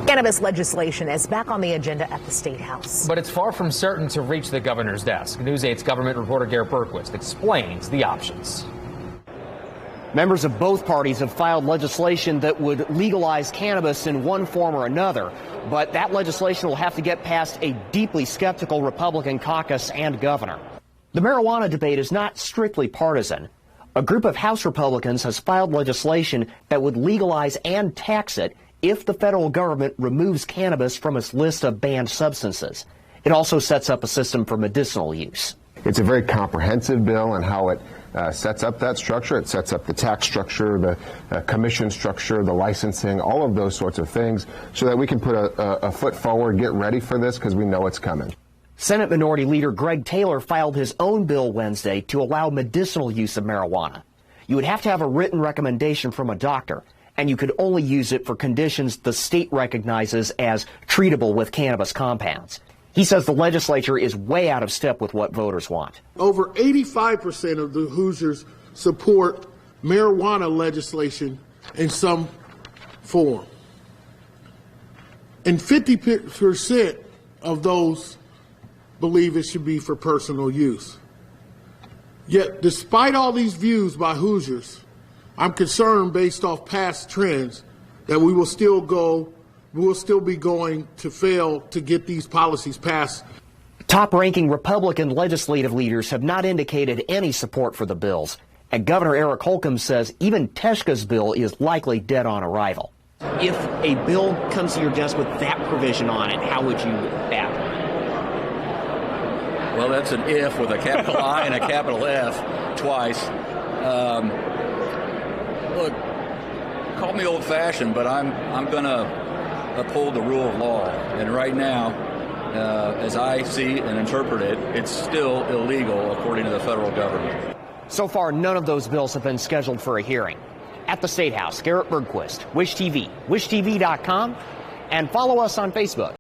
Cannabis legislation is back on the agenda at the State House. But it's far from certain to reach the governor's desk. News 8's government reporter Garrett Bergquist explains the options. Members of both parties have filed legislation that would legalize cannabis in one form or another, but that legislation will have to get past a deeply skeptical Republican caucus and governor. The marijuana debate is not strictly partisan. A group of House Republicans has filed legislation that would legalize and tax it if the federal government removes cannabis from its list of banned substances. It also sets up a system for medicinal use. It's a very comprehensive bill and how it sets up that structure. It sets up the tax structure, the commission structure, the licensing, all of those sorts of things so that we can put a foot forward, get ready for this because we know it's coming. Senate Minority Leader Greg Taylor filed his own bill Wednesday to allow medicinal use of marijuana. You would have to have a written recommendation from a doctor, and you could only use it for conditions the state recognizes as treatable with cannabis compounds. He says the legislature is way out of step with what voters want. Over 85% of the Hoosiers support marijuana legislation in some form. And 50% of those believe it should be for personal use. Yet, despite all these views by Hoosiers, I'm concerned based off past trends that we will still be going to fail to get these policies passed. Top-ranking Republican legislative leaders have not indicated any support for the bills, and Governor Eric Holcomb says even Teshka's bill is likely dead on arrival. If a bill comes to your desk with that provision on it, how would you act? Well, that's an if with a capital I and a capital F twice. Look, call me old-fashioned, but I'm going to uphold the rule of law. And right now, as I see and interpret it, it's still illegal according to the federal government. So far, none of those bills have been scheduled for a hearing. At the State House, Garrett Bergquist, Wish TV, wishtv.com, and follow us on Facebook.